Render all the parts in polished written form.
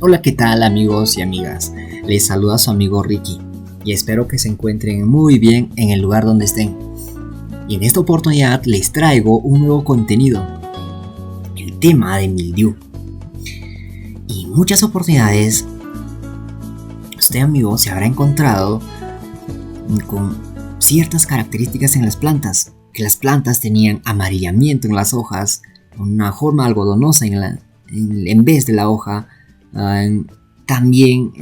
Hola, ¿qué tal amigos y amigas? Les saluda su amigo Ricky y espero que se encuentren muy bien en el lugar donde estén. Y en esta oportunidad les traigo un nuevo contenido, el tema de mildiu. Y muchas oportunidades usted, amigo, se habrá encontrado con ciertas características en las plantas, que las plantas tenían amarillamiento en las hojas, una forma algodonosa en vez de la hoja, también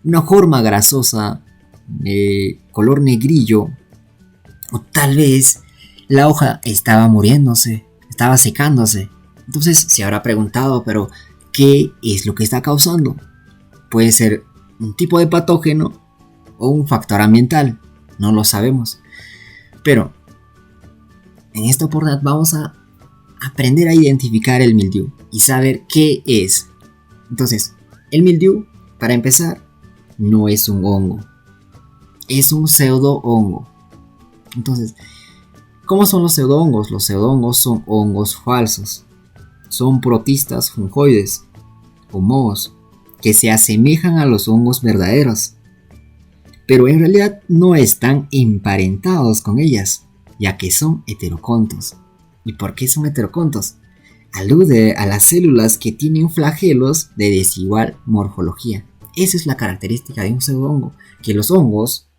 una forma grasosa, color negrillo, o tal vez la hoja estaba muriéndose, estaba secándose. Entonces se habrá preguntado, pero ¿qué es lo que está causando? Puede ser un tipo de patógeno o un factor ambiental, no lo sabemos. Pero en esta oportunidad vamos a aprender a identificar el mildiu y saber qué es. Entonces, el mildiu, para empezar, no es un hongo, es un pseudohongo. Entonces, ¿cómo son los pseudohongos? Los pseudohongos son hongos falsos, son protistas fungoides o mohos que se asemejan a los hongos verdaderos, pero en realidad no están emparentados con ellas, ya que son heterocontos. ¿Y por qué son heterocontos? Alude a las células que tienen flagelos de desigual morfología. Esa es la característica de un pseudohongo, que los hongos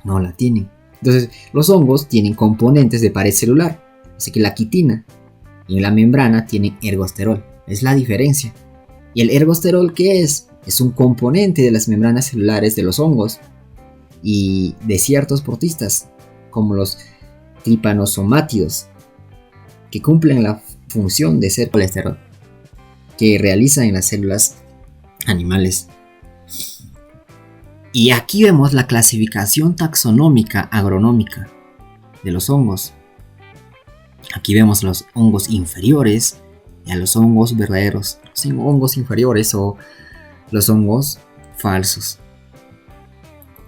no la tienen. Entonces, los hongos tienen componentes de pared celular, así que la quitina, y en la membrana tienen ergosterol. Es la diferencia. ¿Y el ergosterol qué es? Es un componente de las membranas celulares de los hongos y de ciertos protistas, como los tripanosomátidos, que cumplen la función de ser colesterol que realiza en las células animales. Y aquí vemos la clasificación taxonómica agronómica de los hongos. Aquí vemos los hongos inferiores y a los hongos verdaderos, sin hongos inferiores o los hongos falsos.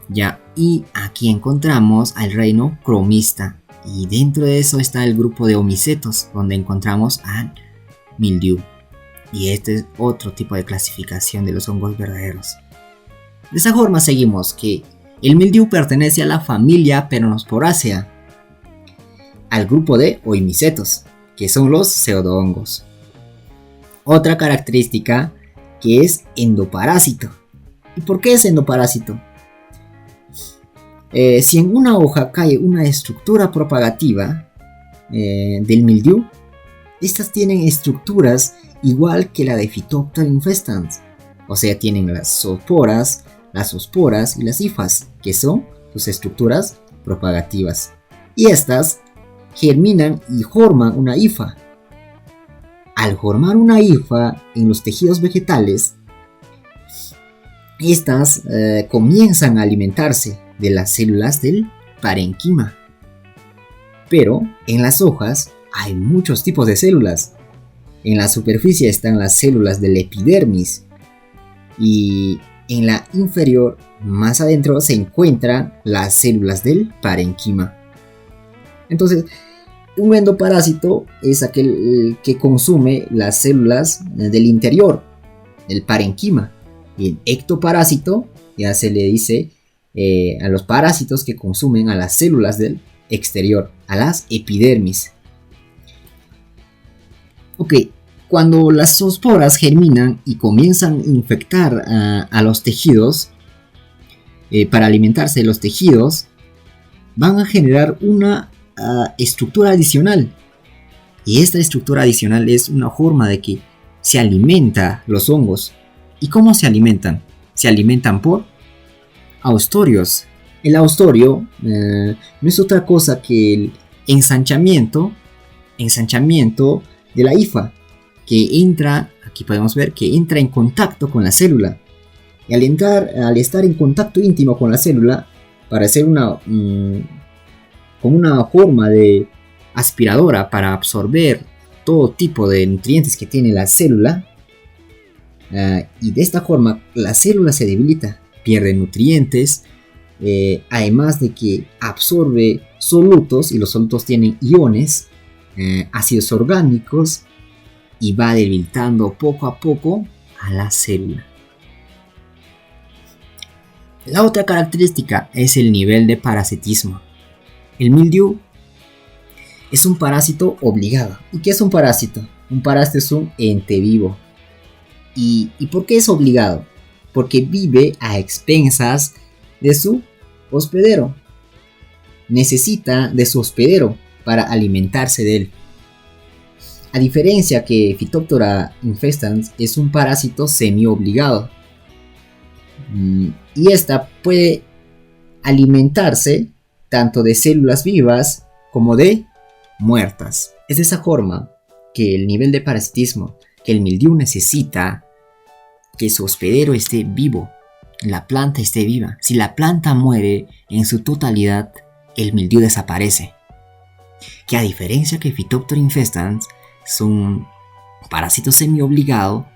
Ya, y aquí encontramos al reino cromista. Y dentro de eso está el grupo de homicetos, donde encontramos al mildiu. Y este es otro tipo de clasificación de los hongos verdaderos. De esa forma seguimos que el mildiu pertenece a la familia Peronosporaceae, al grupo de oimicetos, que son los pseudohongos. Otra característica que es endoparásito. ¿Y por qué es endoparásito? Si en una hoja cae una estructura propagativa del mildiu, estas tienen estructuras igual que la de Phytophthora infestans, o sea, tienen las zoosporas, las osporas y las hifas, que son sus estructuras propagativas. Y estas germinan y forman una hifa. Al formar una hifa en los tejidos vegetales, estas comienzan a alimentarse de las células del parenquima. Pero en las hojas hay muchos tipos de células. En la superficie están las células del epidermis y en la inferior, más adentro, se encuentran las células del parenquima. Entonces, un endoparásito es aquel que consume las células del interior, del parenquima. Y el ectoparásito ya se le dice a los parásitos que consumen a las células del exterior, a las epidermis. Ok, cuando las zoosporas germinan y comienzan a infectar a los tejidos, para alimentarse de los tejidos, van a generar una estructura adicional. Y esta estructura adicional es una forma de que se alimenta los hongos. ¿Y cómo se alimentan? Se alimentan por austorios. El austorio no es otra cosa que el ensanchamiento de la hifa, que entra, aquí podemos ver que entra en contacto con la célula. Y al estar en contacto íntimo con la célula, para hacer como una forma de aspiradora para absorber todo tipo de nutrientes que tiene la célula, y de esta forma la célula se debilita, pierde nutrientes, además de que absorbe solutos, y los solutos tienen iones, ácidos orgánicos, y va debilitando poco a poco a la célula. La otra característica es el nivel de parasitismo. El mildiu es un parásito obligado. ¿Y qué es un parásito? Un parásito es un ente vivo. ¿Y por qué es obligado? Porque vive a expensas de su hospedero. Necesita de su hospedero para alimentarse de él. A diferencia que Phytophthora infestans es un parásito semi-obligado. Y esta puede alimentarse tanto de células vivas como de muertas. Es de esa forma que el nivel de parasitismo que el mildiu necesita que su hospedero esté vivo, la planta esté viva. Si la planta muere en su totalidad, el mildiu desaparece. Que a diferencia que Phytophthora infestans es un parásito semi-obligado,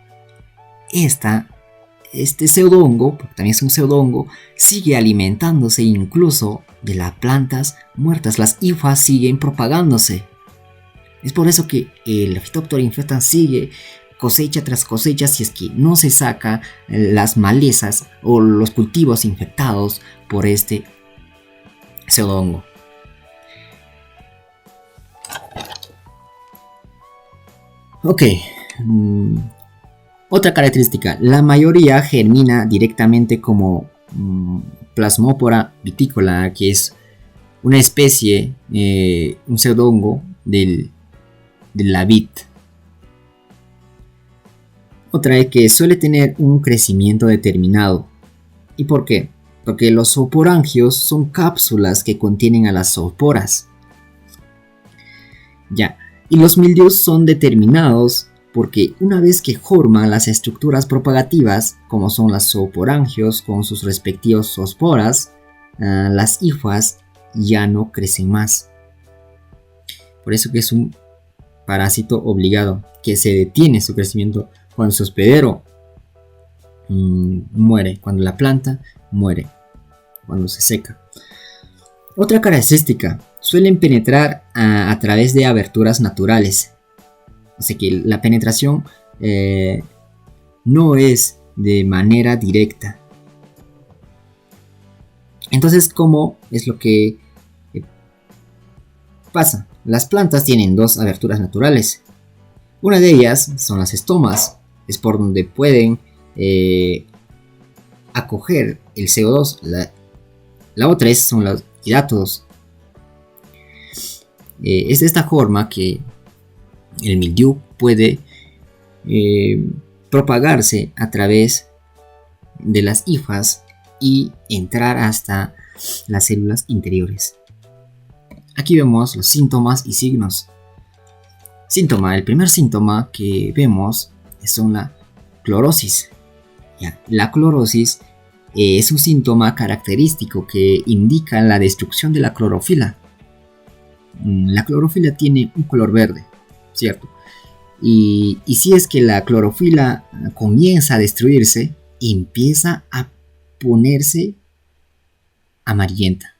este pseudongo, porque también es un pseudongo, sigue alimentándose incluso de las plantas muertas. Las hifas siguen propagándose. Es por eso que el Phytophthora infestans sigue cosecha tras cosecha si es que no se saca las malezas o los cultivos infectados por este pseudongo. Ok. Otra característica, la mayoría germina directamente como Plasmopora viticola, que es una especie, un pseudongo de la vid. Otra es que suele tener un crecimiento determinado. ¿Y por qué? Porque los zooporangios son cápsulas que contienen a las zooporas. Ya. Y los mildius son determinados porque una vez que forman las estructuras propagativas, como son las zooporangios con sus respectivos zoosporas, las hifas ya no crecen más. Por eso que es un parásito obligado, que se detiene su crecimiento cuando su hospedero muere, cuando la planta muere, cuando se seca. Otra característica, suelen penetrar a través de aberturas naturales. O sea que la penetración no es de manera directa. Entonces, ¿cómo es lo que pasa? Las plantas tienen dos aberturas naturales. Una de ellas son las estomas, es por donde pueden acoger el CO2. La otra son los hidátodos. Es de esta forma que el mildiu puede propagarse a través de las hifas y entrar hasta las células interiores. Aquí vemos los síntomas y signos. Síntoma, el primer síntoma que vemos son la clorosis. La clorosis es un síntoma característico que indica la destrucción de la clorofila. La clorofila tiene un color verde, ¿cierto? Y si es que la clorofila comienza a destruirse, empieza a ponerse amarillenta.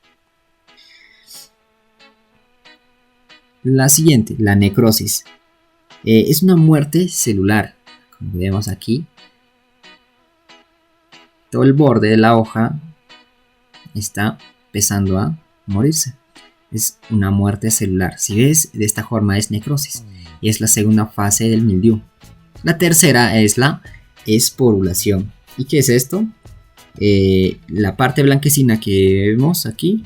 La siguiente, la necrosis. Es una muerte celular, como vemos aquí. Todo el borde de la hoja está empezando a morirse. Es una muerte celular. Si ves, de esta forma es necrosis. Y es la segunda fase del mildiu. La tercera es la esporulación. ¿Y qué es esto? La parte blanquecina que vemos aquí,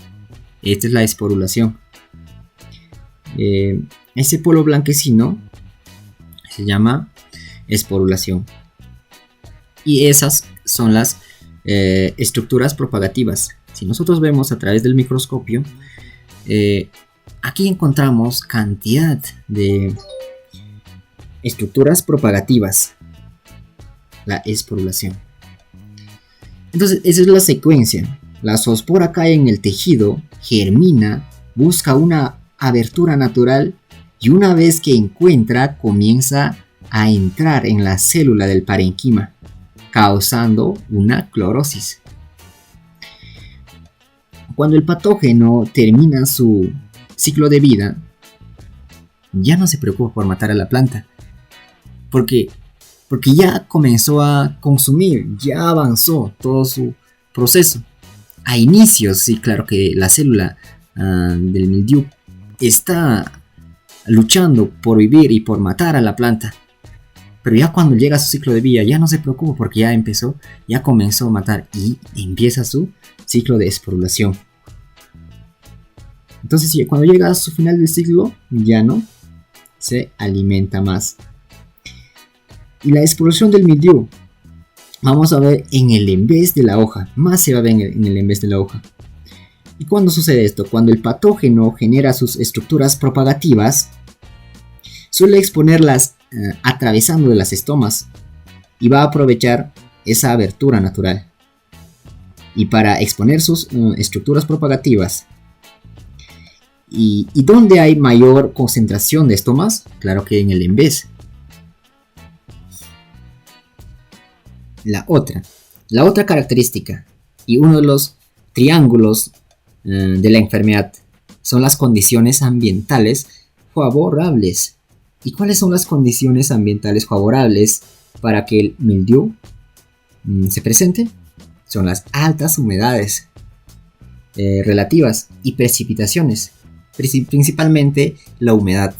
esta es la esporulación. Ese polo blanquecino se llama esporulación. Y esas son las estructuras propagativas. Si nosotros vemos a través del microscopio, aquí encontramos cantidad de estructuras propagativas. La esporulación. Entonces, esa es la secuencia. La zoospora cae en el tejido, germina, busca una abertura natural y una vez que encuentra, comienza a entrar en la célula del parenquima, causando una clorosis. Cuando el patógeno termina su ciclo de vida, ya no se preocupa por matar a la planta, porque porque ya comenzó a consumir, ya avanzó todo su proceso. A inicios, sí, claro que la célula del mildiu está luchando por vivir y por matar a la planta. Pero ya cuando llega a su ciclo de vida, ya no se preocupa porque ya comenzó a matar y empieza su ciclo de esporulación. Entonces, cuando llega a su final del ciclo, ya no se alimenta más. Y la esporulación del mildiu, vamos a ver en el envés de la hoja, más se va a ver en el envés de la hoja. ¿Y cuándo sucede esto? Cuando el patógeno genera sus estructuras propagativas, suele exponerlas atravesando de las estomas y va a aprovechar esa abertura natural. Y para exponer sus estructuras propagativas, ¿y dónde hay mayor concentración de estomas? Claro que en el envés. La otra característica y uno de los triángulos de la enfermedad son las condiciones ambientales favorables. ¿Y cuáles son las condiciones ambientales favorables para que el mildiu se presente? Son las altas humedades relativas y precipitaciones, principalmente la humedad.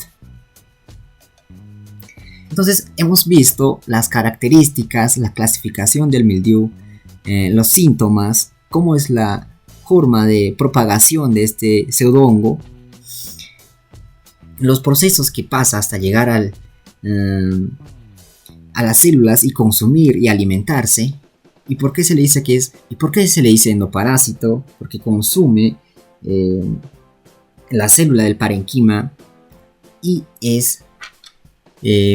Entonces hemos visto las características, la clasificación del mildiu, los síntomas, cómo es la forma de propagación de este pseudohongo, los procesos que pasa hasta llegar a las células y consumir y alimentarse, y por qué se le dice que es, y por qué se le dice endoparásito, porque consume la célula del parenquima y es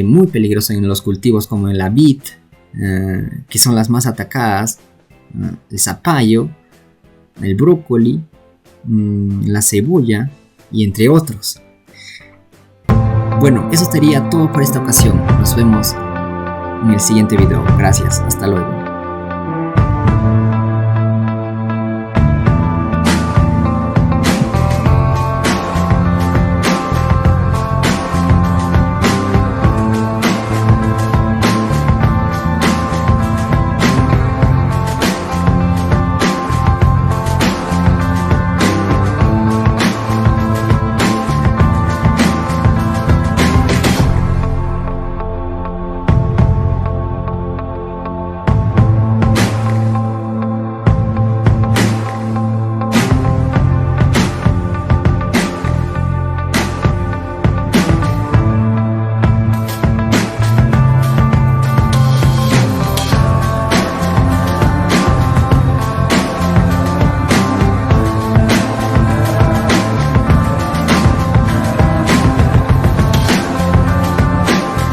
muy peligroso en los cultivos como en la vid, que son las más atacadas, el zapallo, el brócoli, la cebolla y entre otros. Bueno, eso sería todo por esta ocasión. Nos vemos en el siguiente video. Gracias, hasta luego.